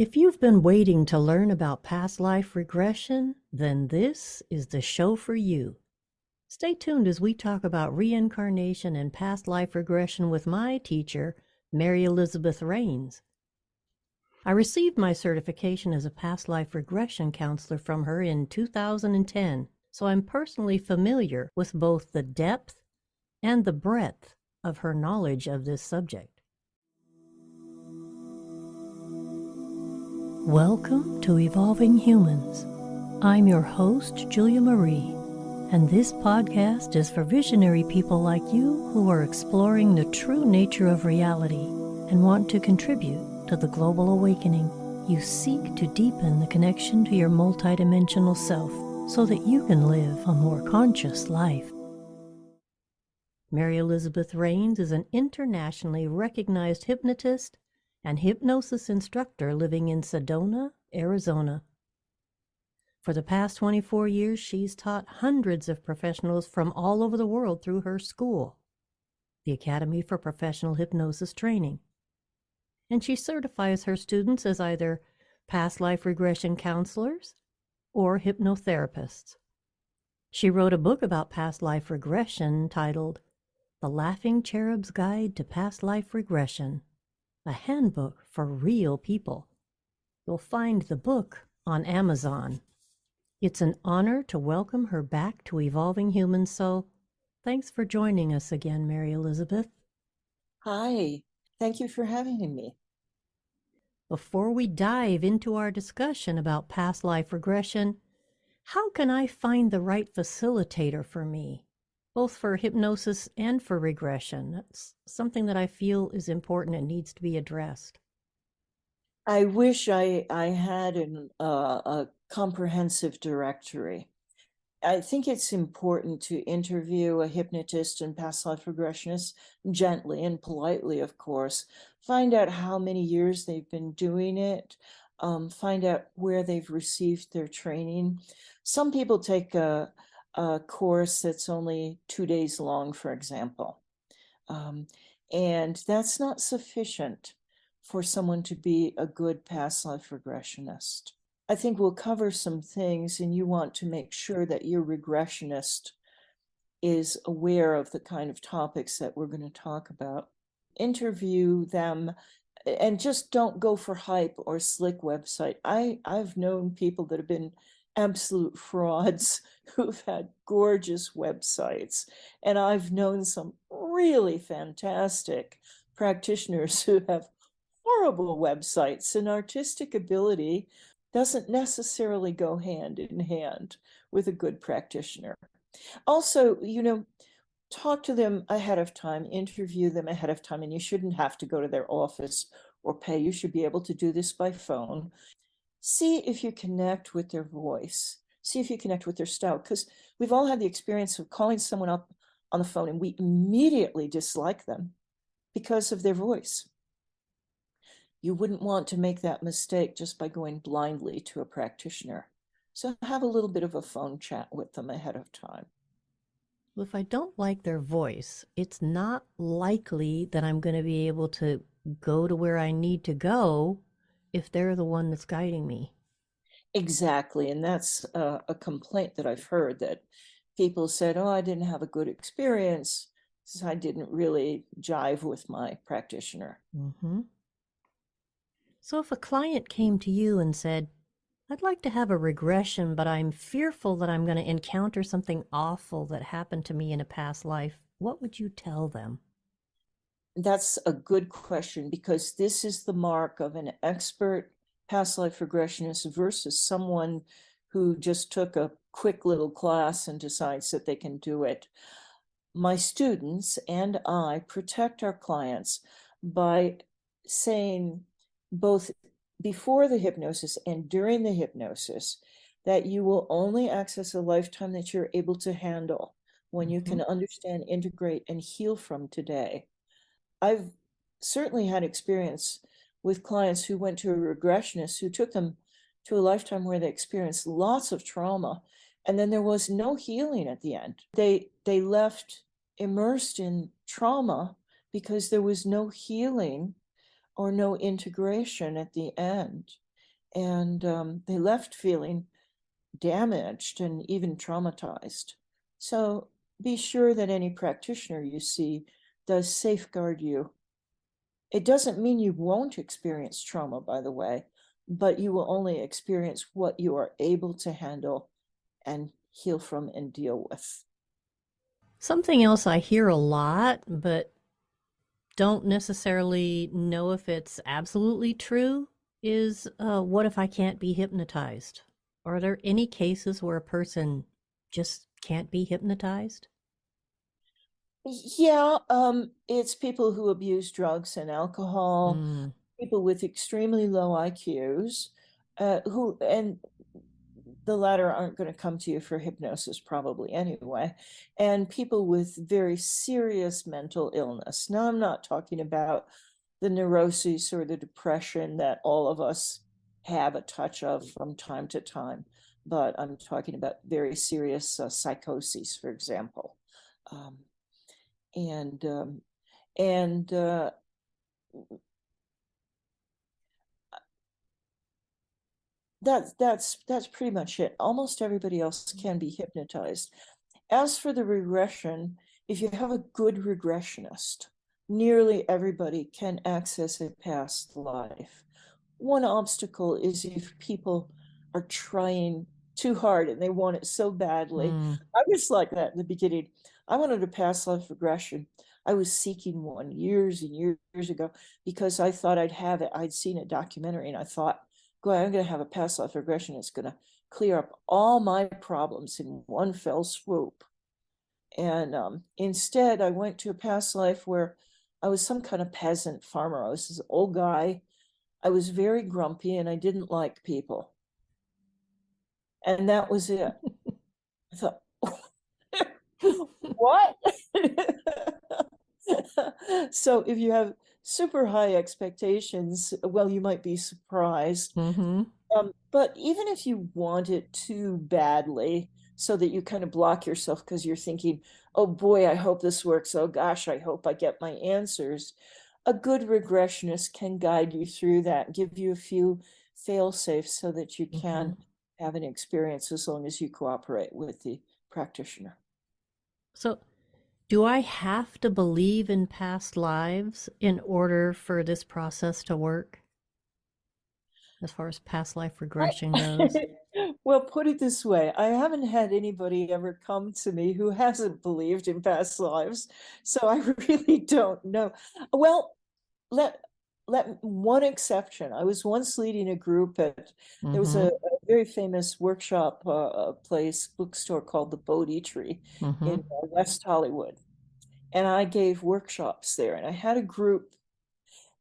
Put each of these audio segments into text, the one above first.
If you've been waiting to learn about past life regression, then this is the show for you. Stay tuned as we talk about reincarnation and past life regression with my teacher, Mary Elizabeth Rains. I received my certification as a past life regression counselor from her in 2010, so I'm personally familiar with both the depth and the breadth of her knowledge of this subject. Welcome to Evolving Humans. I'm your host, Julia Marie, and this podcast is for visionary people like you who are exploring the true nature of reality and want to contribute to the global awakening. You seek to deepen the connection to your multidimensional self so that you can live a more conscious life. Mary Elizabeth Rains is an internationally recognized hypnotist and hypnosis instructor living in Sedona, Arizona. For the past 24 years, she's taught hundreds of professionals from all over the world through her school, the Academy for Professional Hypnosis Training. And she certifies her students as either past life regression counselors or hypnotherapists. She wrote a book about past life regression titled The Laughing Cherub's Guide to Past Life Regression, a handbook for real people. You'll find the book on Amazon. It's an honor to welcome her back to Evolving Humans, so thanks for joining us again, Mary Elizabeth. Hi, thank you for having me. Before we dive into our discussion about past life regression, how can I find the right facilitator for me, both for hypnosis and for regression? That's something that I feel is important and needs to be addressed. I wish I had a comprehensive directory. I think it's important to interview a hypnotist and past life regressionist gently and politely, of course. Find out how many years they've been doing it. Find out where they've received their training. Some people take a course that's only 2 days long, for example. And that's not sufficient for someone to be a good past life regressionist. I think we'll cover some things, and you want to make sure that your regressionist is aware of the kind of topics that we're going to talk about. Interview them, and just don't go for hype or slick website. I've known people that have been absolute frauds who've had gorgeous websites, and I've known some really fantastic practitioners who have horrible websites, and artistic ability doesn't necessarily go hand in hand with a good practitioner. Also, talk to them ahead of time, interview them ahead of time, and you shouldn't have to go to their office or pay. You should be able to do this by phone. See if you connect with their voice. See if you connect with their style, because we've all had the experience of calling someone up on the phone and we immediately dislike them because of their voice. You wouldn't want to make that mistake just by going blindly to a practitioner. So have a little bit of a phone chat with them ahead of time. Well, if I don't like their voice, it's not likely that I'm going to be able to go to where I need to go if they're the one that's guiding me. Exactly. And that's a complaint that I've heard, that people said, oh, I didn't have a good experience, so I didn't really jive with my practitioner. Mm-hmm. So if a client came to you and said, I'd like to have a regression, but I'm fearful that I'm going to encounter something awful that happened to me in a past life, what would you tell them? That's a good question, because this is the mark of an expert past life regressionist versus someone who just took a quick little class and decides that they can do it. My students and I protect our clients by saying, both before the hypnosis and during the hypnosis, that you will only access a lifetime that you're able to handle, when you can understand, integrate, and heal from today. I've certainly had experience with clients who went to a regressionist who took them to a lifetime where they experienced lots of trauma, and then there was no healing at the end. They left immersed in trauma because there was no healing or no integration at the end. and they left feeling damaged and even traumatized. So be sure that any practitioner you see does safeguard you. It doesn't mean you won't experience trauma, by the way, but you will only experience what you are able to handle and heal from and deal with. Something else I hear a lot, but don't necessarily know if it's absolutely true, is what if I can't be hypnotized? Are there any cases where a person just can't be hypnotized? Yeah, it's people who abuse drugs and alcohol, Mm, people with extremely low IQs, who, and the latter aren't going to come to you for hypnosis probably anyway, and people with very serious mental illness. Now, I'm not talking about the neuroses or the depression that all of us have a touch of from time to time, but I'm talking about very serious psychoses, for example. Um, and and that's pretty much it. Almost everybody else can be hypnotized. As for the regression, if you have a good regressionist, nearly everybody can access a past life. One obstacle is if people are trying too hard and they want it so badly. mm, I was like that in the beginning. I wanted a past life regression. I was seeking one years and years ago because I thought I'd have it. I'd seen a documentary and I thought, "Go ahead, I'm going to have a past life regression. It's going to clear up all my problems in one fell swoop." And instead, I went to a past life where I was some kind of peasant farmer. I was this old guy. I was very grumpy and I didn't like people. And that was it. I thought, what? So if you have super high expectations, well, you might be surprised. mm-hmm, But even if you want it too badly, so that you kind of block yourself because you're thinking, oh boy, I hope this works. Oh gosh, I hope I get my answers. A good regressionist can guide you through that, give you a few fail safes so that you mm-hmm. can have an experience as long as you cooperate with the practitioner. So, do I have to believe in past lives in order for this process to work as far as past life regression goes? Well, put it this way, I haven't had anybody ever come to me who hasn't believed in past lives, so I really don't know. Well, let let one exception. I was once leading a group at there was Mm-hmm, a very famous workshop place bookstore called the Bodhi Tree mm-hmm, in West Hollywood, and I gave workshops there, and I had a group,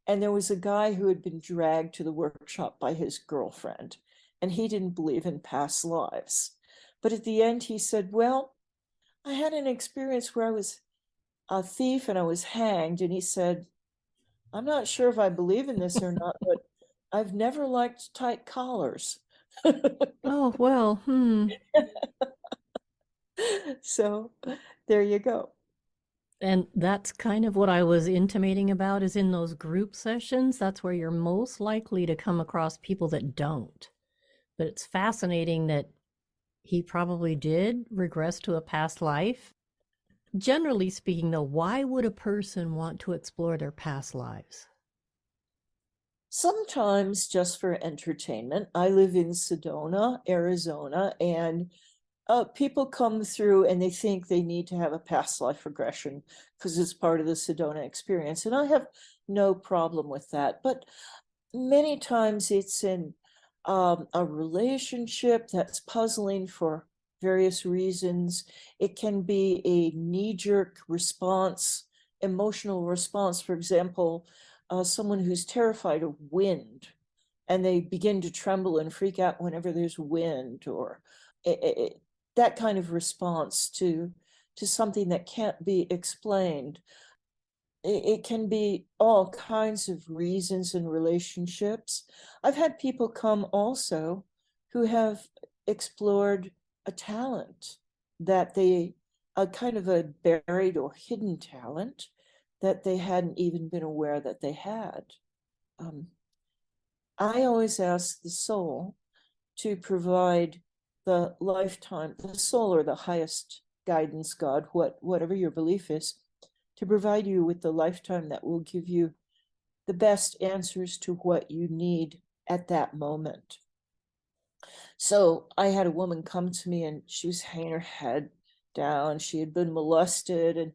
and there was a guy who had been dragged to the workshop by his girlfriend, and he didn't believe in past lives. But at the end, he said, "Well, I had an experience where I was a thief and I was hanged." And he said, "I'm not sure if I believe in this or not, but I've never liked tight collars." Oh, well, So there you go. And that's kind of what I was intimating about is in those group sessions, that's where you're most likely to come across people that don't. But it's fascinating that he probably did regress to a past life. Generally speaking, though, why would a person want to explore their past lives? Sometimes just for entertainment. I live in Sedona, Arizona, and people come through and they think they need to have a past life regression because it's part of the Sedona experience. And I have no problem with that. But many times it's in a relationship that's puzzling for various reasons. It can be a knee-jerk response, emotional response. For example, someone who's terrified of wind and they begin to tremble and freak out whenever there's wind, or that kind of response to something that can't be explained. It can be all kinds of reasons and relationships. I've had people come also who have explored a talent that they, a kind of a buried or hidden talent that they hadn't even been aware that they had. Um, I always ask the soul to provide the lifetime, the soul or the highest guidance, God, whatever your belief is, to provide you with the lifetime that will give you the best answers to what you need at that moment. So I had a woman come to me and she was hanging her head down. She had been molested and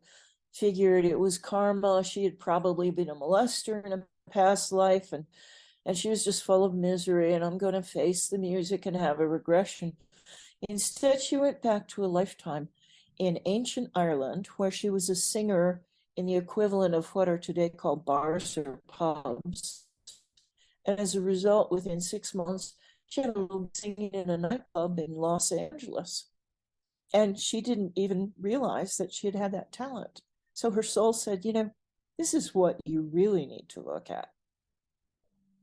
figured it was karma. She had probably been a molester in a past life, and she was just full of misery. And I'm going to face the music and have a regression. Instead, she went back to a lifetime in ancient Ireland where she was a singer in the equivalent of what are today called bars or pubs. And as a result, within 6 months, she had a little singing in a nightclub in Los Angeles. And she didn't even realize that she had had that talent. So her soul said, this is what you really need to look at.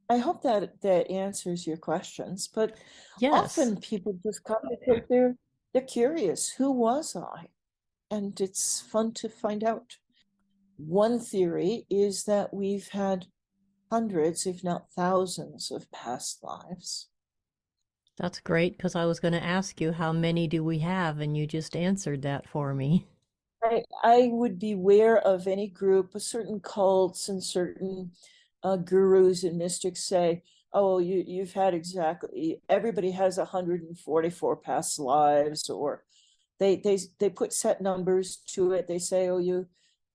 I hope that answers your questions, but Yes, often people just come because they're curious. Who was I? And it's fun to find out. One theory is that we've had hundreds, if not thousands, of past lives. that's great because I was going to ask you how many do we have, and you just answered that for me. I would beware of any group, certain cults and certain gurus and mystics say, oh, you've had exactly, everybody has 144 past lives, or they put set numbers to it. They say, oh,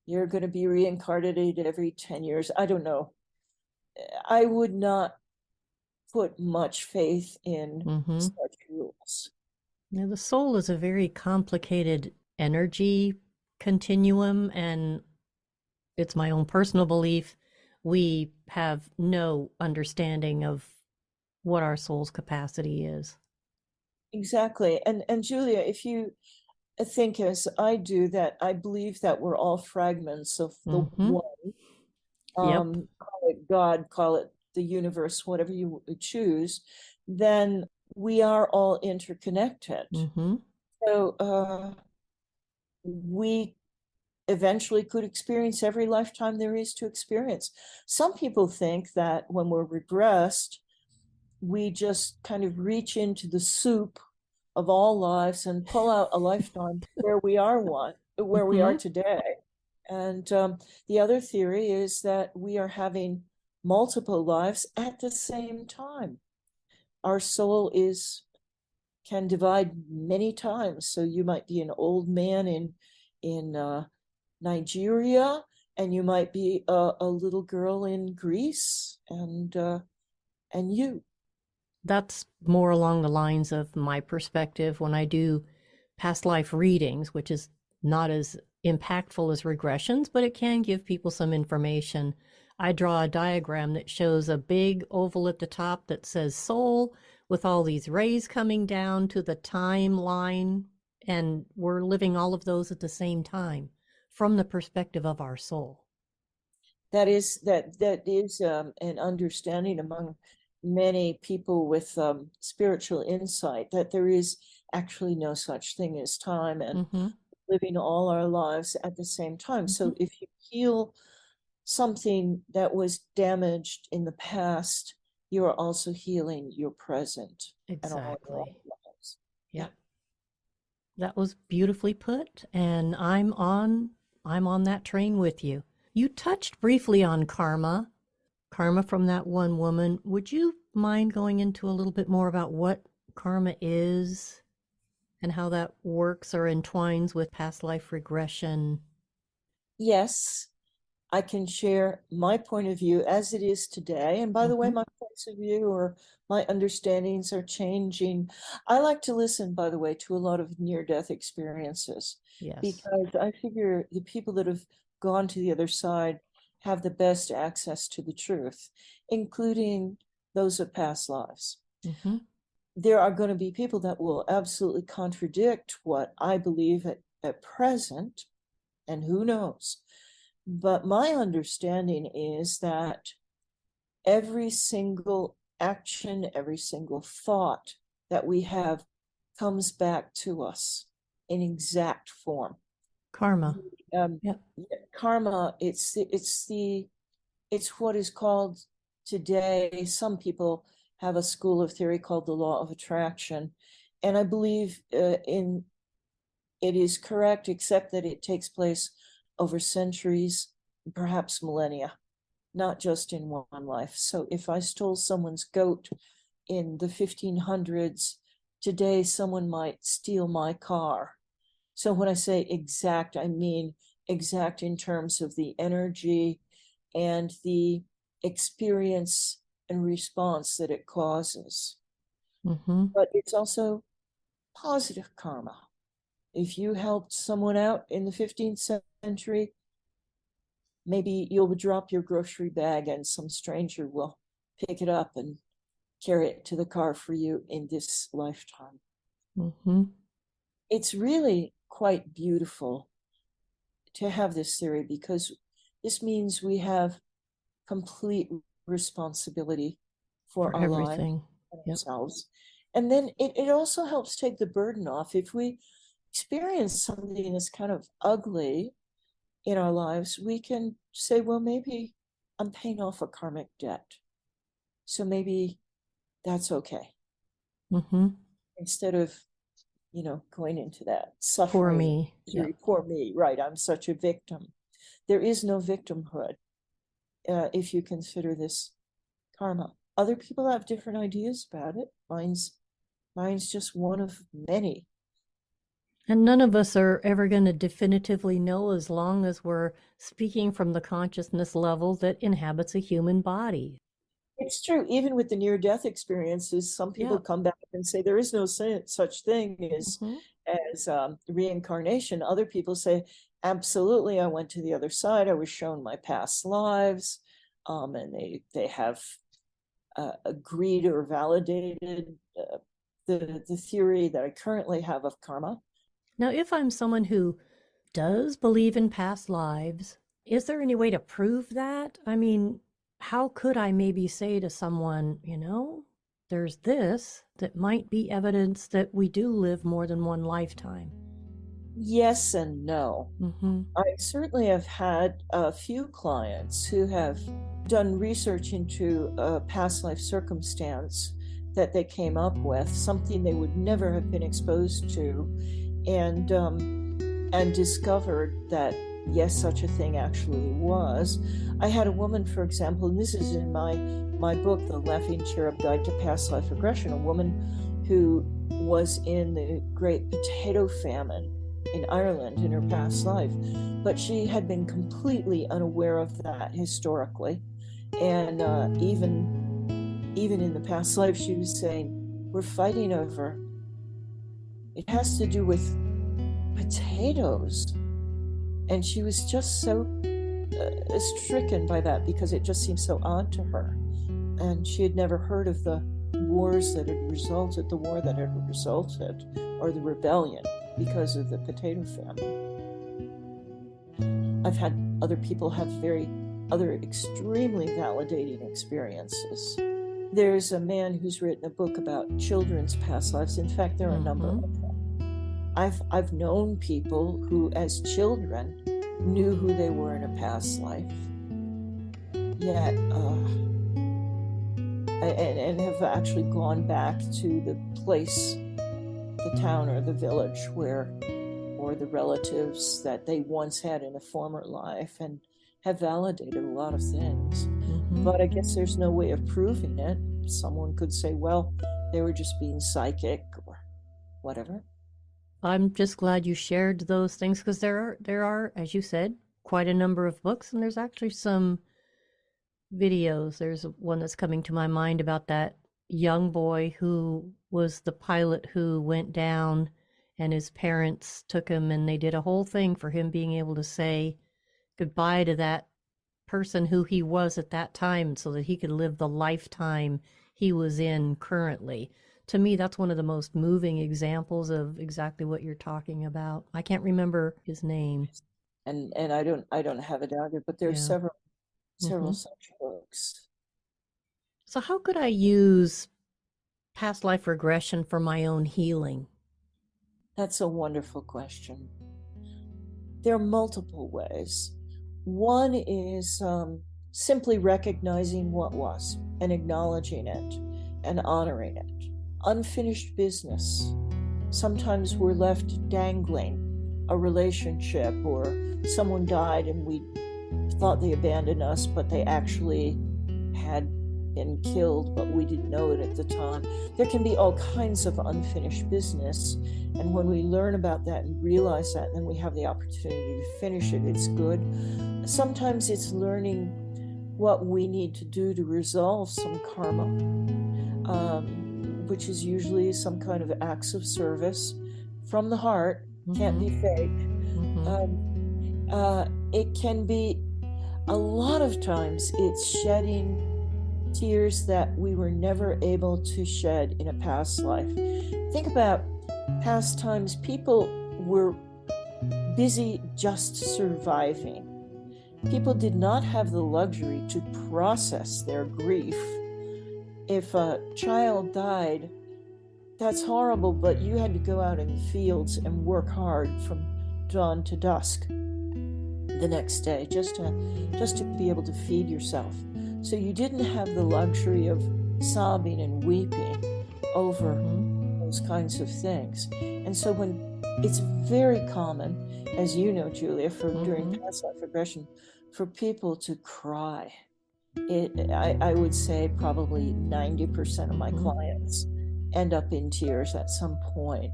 you're going to be reincarnated every 10 years. I don't know. I would not put much faith in Mm-hmm. such rules. Now, the soul is a very complicated energy continuum, and it's my own personal belief. We have no understanding of what our soul's capacity is. Exactly. And Julia, if you think as I do, that I believe that we're all fragments of the Mm-hmm. one, Yep. call it God, call it the universe, whatever you choose, then we are all interconnected. Mm-hmm. So we eventually could experience every lifetime there is to experience. Some people think that when we're regressed, we just kind of reach into the soup of all lives and pull out a lifetime where we are where we are Mm-hmm. today. And the other theory is that we are having multiple lives at the same time. Our soul can divide many times. So you might be an old man in Nigeria, and you might be a little girl in Greece, and you. That's more along the lines of my perspective when I do past life readings, which is not as impactful as regressions, but it can give people some information. I draw a diagram that shows a big oval at the top that says soul with all these rays coming down to the timeline, and we're living all of those at the same time from the perspective of our soul. That is an understanding among many people with spiritual insight, that there is actually no such thing as time, and Mm-hmm. living all our lives at the same time. Mm-hmm. So if you heal something that was damaged in the past, you are also healing your present and all your Exactly. lives. Yeah. Yep. That was beautifully put, and I'm on that train with you. You touched briefly on karma from that one woman. Would you mind going into a little bit more about what karma is and how that works or entwines with past life regression? Yes, I can share my point of view as it is today. And by the way, Mm-hmm. my points of view or my understandings are changing. I like to listen, by the way, to a lot of near-death experiences, Yes. because I figure the people that have gone to the other side have the best access to the truth, including those of past lives. Mm-hmm. There are going to be people that will absolutely contradict what I believe at present, and who knows. But my understanding is that every single action, every single thought that we have comes back to us in exact form. Karma. Um, Yep. Karma, it's what is called today, some people have a school of theory called the law of attraction. And I believe in it is correct, except that it takes place over centuries, perhaps millennia, not just in one life. So if I stole someone's goat in the 1500s, today someone might steal my car. So when I say exact, I mean exact in terms of the energy and the experience and response that it causes. Mm-hmm. But it's also positive karma. If you helped someone out in the 15th century, maybe you'll drop your grocery bag and some stranger will pick it up and carry it to the car for you in this lifetime. Mm-hmm. It's really quite beautiful to have this theory because this means we have complete responsibility For for our lives everything. and Yep. ourselves. And then it also helps take the burden off. If we experience something that's kind of ugly in our lives, we can say, well, maybe I'm paying off a karmic debt. So maybe that's okay. Mm-hmm. Instead of, going into that Poor suffering, me. Yep. poor me, right? I'm such a victim. There is no victimhood if you consider this karma. Other people have different ideas about it. Mine's just one of many. And none of us are ever going to definitively know as long as we're speaking from the consciousness level that inhabits a human body. It's true. Even with the near-death experiences, some people Yep. come back and say there is no such thing Mm-hmm. as reincarnation. Other people say, absolutely, I went to the other side. I was shown my past lives, and they have agreed or validated the theory that I currently have of karma. Now, if I'm someone who does believe in past lives, is there any way to prove that? I mean, how could I maybe say to someone, there's this that might be evidence that we do live more than one lifetime? Yes and no. Mm-hmm. I certainly have had a few clients who have done research into a past life circumstance that they came up with, something they would never have been exposed to, and discovered that yes, such a thing actually was. I had a woman, for example, and this is in my book, The Laughing Cherub Guide to Past Life Regression, a woman who was in the Great Potato Famine in Ireland in her past life, but she had been completely unaware of that historically. And even in the past life, she was saying, we're fighting over, it has to do with potatoes. And she was just so stricken by that because it just seemed so odd to her. And she had never heard of the wars that had resulted, the war that had resulted, or the rebellion because of the potato famine. I've had other people have other extremely validating experiences. There's a man who's written a book about children's past lives. In fact, there are a number of them. I've known people who, as children, knew who they were in a past life, yet and have actually gone back to the place, the town or the village or the relatives that they once had in a former life, and have validated a lot of things. Mm-hmm. But I guess there's no way of proving it. Someone could say, well, they were just being psychic or whatever. I'm just glad you shared those things because there are, as you said, quite a number of books, and there's actually some videos. There's one that's coming to my mind about that young boy who was the pilot who went down, and his parents took him, and they did a whole thing for him being able to say goodbye to that person who he was at that time so that he could live the lifetime he was in currently. To me, that's one of the most moving examples of exactly what you're talking about. I can't remember his name. And I don't have it either, but there's Yeah. several Mm-hmm. such books. So how could I use past life regression for my own healing? That's a wonderful question. There are multiple ways. One is simply recognizing what was and acknowledging it and honoring it. Unfinished business. Sometimes we're left dangling a relationship, or someone died and we thought they abandoned us, but they actually had been killed, but we didn't know it at the time. There can be all kinds of unfinished business. And when we learn about that and realize that, then we have the opportunity to finish it. It's good. Sometimes it's learning what we need to do to resolve some karma, which is usually some kind of acts of service from the heart. Can't be fake. It can be, a lot of times it's shedding tears that we were never able to shed in a past life. Think about past times. People were busy just surviving. People did not have the luxury to process their grief. If a child died, that's horrible, but you had to go out in the fields and work hard from dawn to dusk the next day just to be able to feed yourself. So you didn't have the luxury of sobbing and weeping over those kinds of things. And so when it's very common, as you know, Julia, for during past life regression, for people to cry. I would say probably 90% of my clients end up in tears at some point.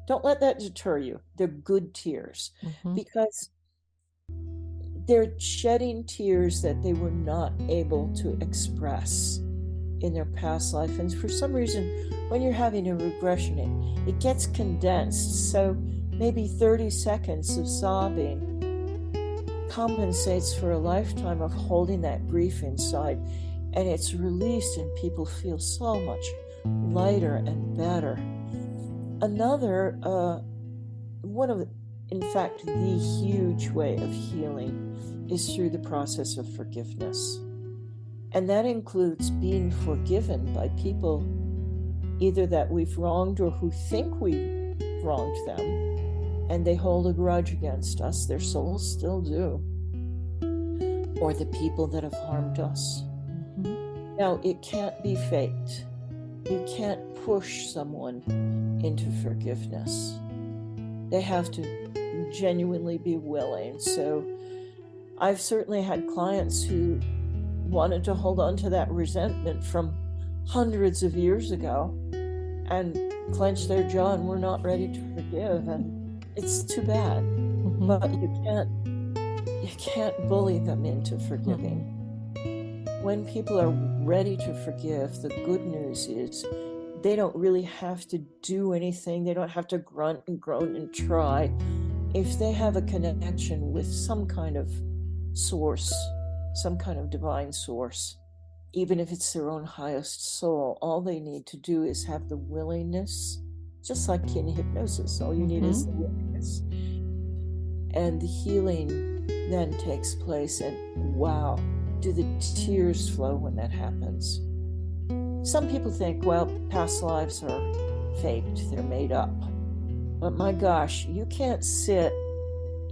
Don't let that deter you. They're good tears, because they're shedding tears that they were not able to express in their past life. And for some reason, when you're having a regression, it gets condensed. So maybe 30 seconds of sobbing compensates for a lifetime of holding that grief inside, and it's released and people feel so much lighter and better. Another in fact, the huge way of healing is through the process of forgiveness. And that includes being forgiven by people either that we've wronged or who think we've wronged them, and they hold a grudge against us. Their souls still do. Or the people that have harmed us. Now, it can't be faked. You can't push someone into forgiveness. They have to genuinely be willing. So I've certainly had clients who wanted to hold on to that resentment from hundreds of years ago and clench their jaw and were not ready to forgive. And it's too bad. But you can't bully them into forgiving. When people are ready to forgive, the good news is they don't really have to do anything. They don't have to grunt and groan and try. If they have a connection with some kind of source, some kind of divine source, even if it's their own highest soul, all they need to do is have the willingness, just like in hypnosis. All you need is the willingness. And the healing then takes place, and wow, do the tears flow when that happens. Some people think, well, past lives are faked, they're made up. But my gosh, you can't sit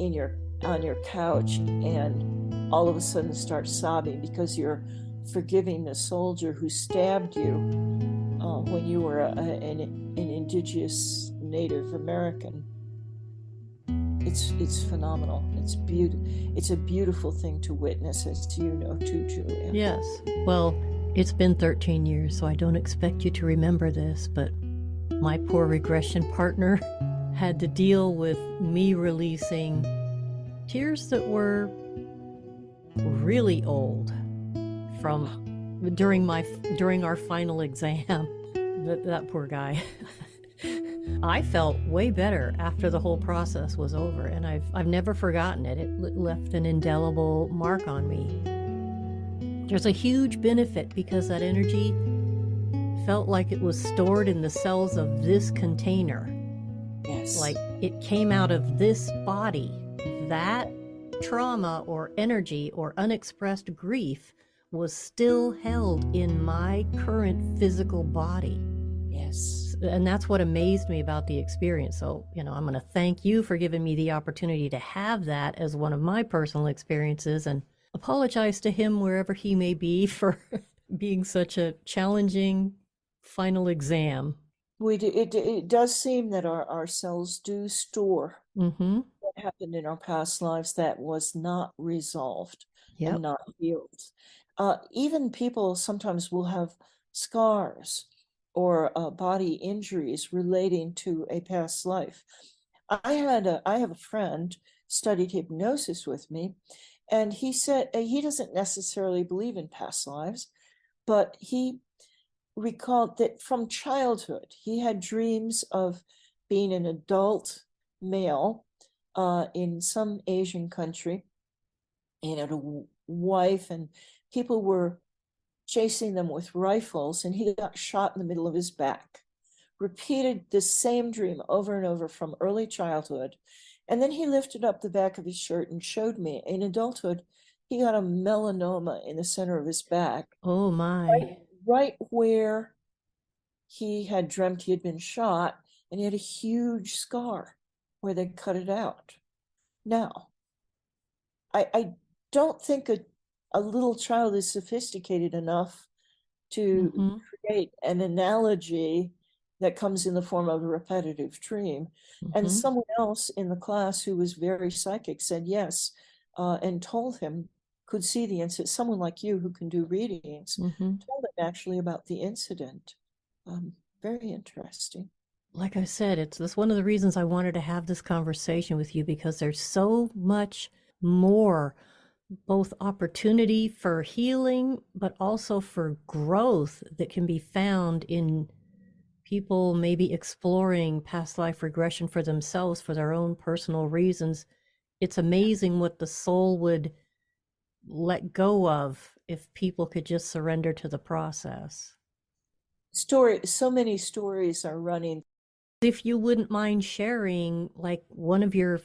on your couch and all of a sudden start sobbing because you're forgiving the soldier who stabbed you when you were an indigenous Native American. It's phenomenal. It's a beautiful thing to witness, as you know too, Julia. Yes. Well, it's been 13 years, so I don't expect you to remember this, but my poor regression partner had to deal with me releasing tears that were really old from during our final exam. That poor guy. I felt way better after the whole process was over, and I've never forgotten it. It left an indelible mark on me. There's a huge benefit because that energy felt like it was stored in the cells of this container. Yes. Like it came out of this body. That trauma or energy or unexpressed grief was still held in my current physical body. Yes. And that's what amazed me about the experience. So, I'm going to thank you for giving me the opportunity to have that as one of my personal experiences. And apologize to him wherever he may be for being such a challenging final exam. It does seem that our cells do store Mm-hmm. what happened in our past lives that was not resolved and Yep. not healed. Even people sometimes will have scars or body injuries relating to a past life. I have a friend studied hypnosis with me, and he said he doesn't necessarily believe in past lives, but he recalled that from childhood he had dreams of being an adult male in some Asian country, and had a wife, and people were chasing them with rifles, and he got shot in the middle of his back. Repeated the same dream over and over from early childhood. And then he lifted up the back of his shirt and showed me in adulthood, he got a melanoma in the center of his back, Oh my. right where he had dreamt he had been shot, and he had a huge scar where they cut it out. Now, I don't think a little child is sophisticated enough to Mm-hmm. create an analogy that comes in the form of a repetitive dream. And Mm-hmm. someone else in the class who was very psychic said yes, and told him, could see the incident. Someone like you who can do readings Mm-hmm. told him actually about the incident. Very interesting. Like I said, that's one of the reasons I wanted to have this conversation with you, because there's so much more, both opportunity for healing, but also for growth that can be found in people maybe exploring past life regression for themselves for their own personal reasons. It's amazing what the soul would let go of if people could just surrender to the process. So many stories are running. If you wouldn't mind sharing, like, one of your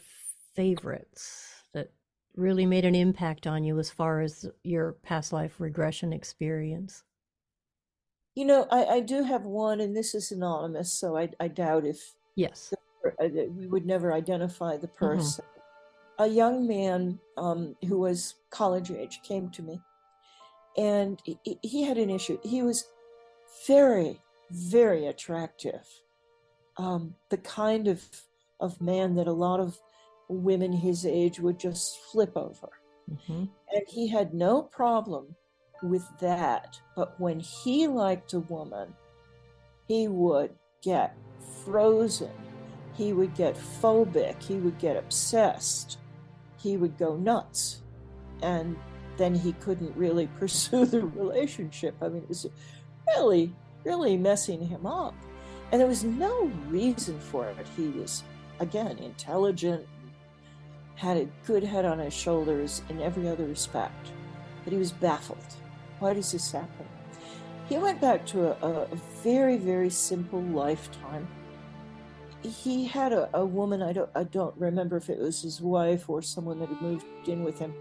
favorites that really made an impact on you as far as your past life regression experience. I do have one, and this is anonymous, so I doubt if Yes. we would never identify the Mm-hmm. person. A young man who was college age came to me, and he had an issue. He was very, very attractive, the kind of man that a lot of women his age would just flip over. Mm-hmm. And he had no problem with that. But when he liked a woman, he would get frozen. He would get phobic. He would get obsessed. He would go nuts. And then he couldn't really pursue the relationship. I mean, it was really, really messing him up. And there was no reason for it. He was, again, intelligent, had a good head on his shoulders in every other respect. But he was baffled. Why does this happen? He went back to a very, very simple lifetime. He had a woman, I don't remember if it was his wife or someone that had moved in with him,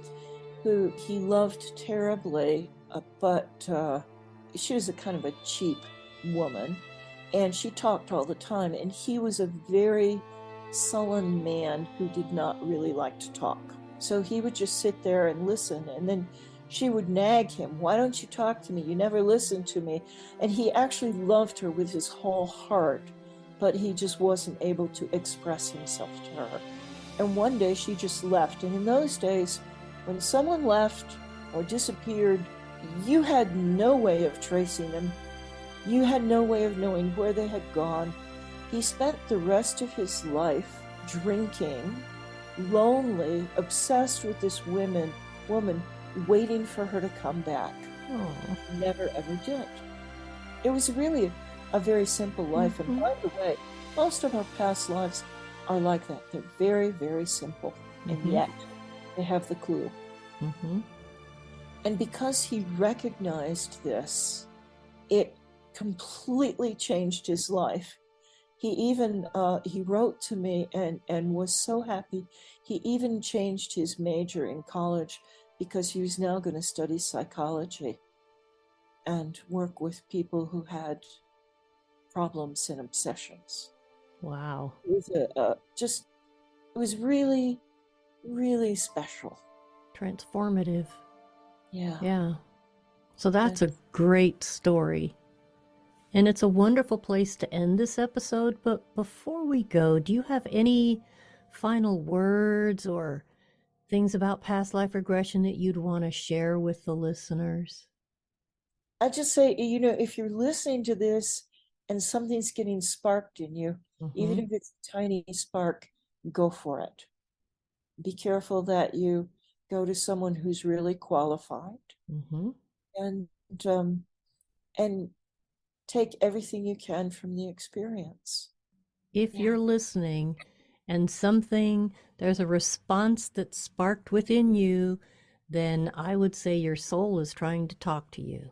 who he loved terribly, but she was a kind of a cheap woman, and she talked all the time, and he was a very sullen man who did not really like to talk. So he would just sit there and listen, and then she would nag him, why don't you talk to me? You never listen to me. And he actually loved her with his whole heart, but he just wasn't able to express himself to her. And one day she just left. And in those days, when someone left or disappeared, you had no way of tracing them. You had no way of knowing where they had gone. He spent the rest of his life drinking, lonely, obsessed with this woman, waiting for her to come back. Oh. Never ever did. It was really a very simple life. Mm-hmm. And by the way, most of our past lives are like that. They're very, very simple. And Mm-hmm. yet they have the clue. Mm-hmm. And because he recognized this, it completely changed his life. He even he wrote to me and was so happy. He even changed his major in college because he was now going to study psychology and work with people who had problems and obsessions. Wow. It was it was really, really special. Transformative. Yeah. Yeah. So that's a great story. And it's a wonderful place to end this episode. But before we go, do you have any final words or things about past life regression that you'd want to share with the listeners? I just say, if you're listening to this and something's getting sparked in you, even Mm-hmm. if it's a tiny spark, go for it. Be careful that you go to someone who's really qualified, Mm-hmm. and um, and take everything you can from the experience. If Yeah. you're listening and there's a response that sparked within you, then I would say your soul is trying to talk to you.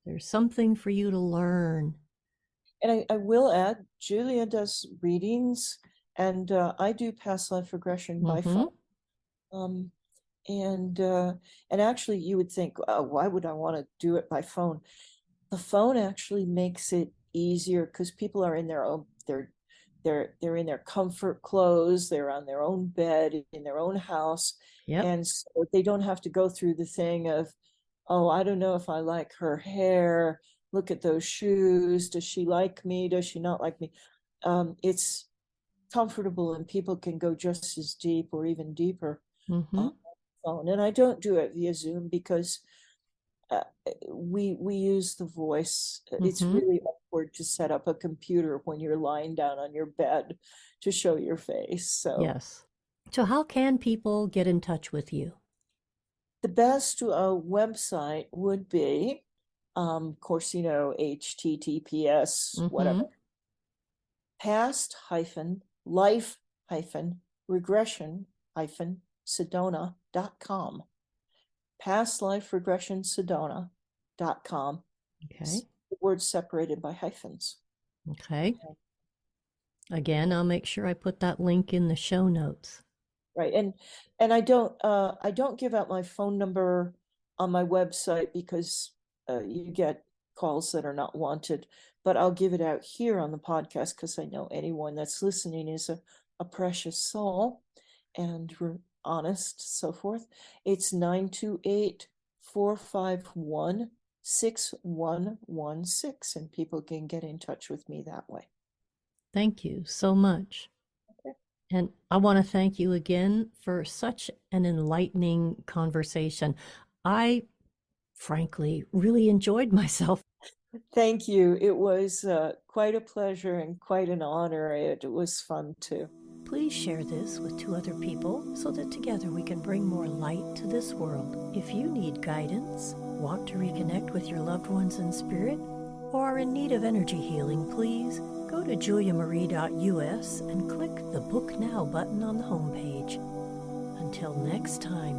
There's something for you to learn. And I will add, Julia does readings, and I do past life regression by Mm-hmm. phone. Um, and actually, you would think, why would I want to do it by phone? The phone actually makes it easier because people are in their own they're in their comfort clothes, they're on their own bed in their own house, Yep. and so they don't have to go through the thing of, oh, I don't know if I like her hair, look at those shoes, does she like me, does she not like me? It's comfortable, and people can go just as deep or even deeper Mm-hmm. on the phone. And I don't do it via Zoom because uh, we use the voice. It's Mm-hmm. really awkward to set up a computer when you're lying down on your bed to show your face. So Yes. So how can people get in touch with you? the best website would be, of course, HTTPS, Mm-hmm. whatever, past hyphen life hyphen regression hyphen Sedona.com. Past life regression Sedona.com. Okay. The words separated by hyphens. Okay. Okay. Again, I'll make sure I put that link in the show notes. Right. And I don't give out my phone number on my website because you get calls that are not wanted, but I'll give it out here on the podcast because I know anyone that's listening is a precious soul, and we're honest, so forth. It's 928-451-6116, and people can get in touch with me that way. Thank you so much. Okay. And I want to thank you again for such an enlightening conversation. I, frankly, really enjoyed myself. Thank you. It was quite a pleasure and quite an honor. It was fun too. Please share this with 2 other people so that together we can bring more light to this world. If you need guidance, want to reconnect with your loved ones in spirit, or are in need of energy healing, please go to juliamarie.us and click the Book Now button on the homepage. Until next time.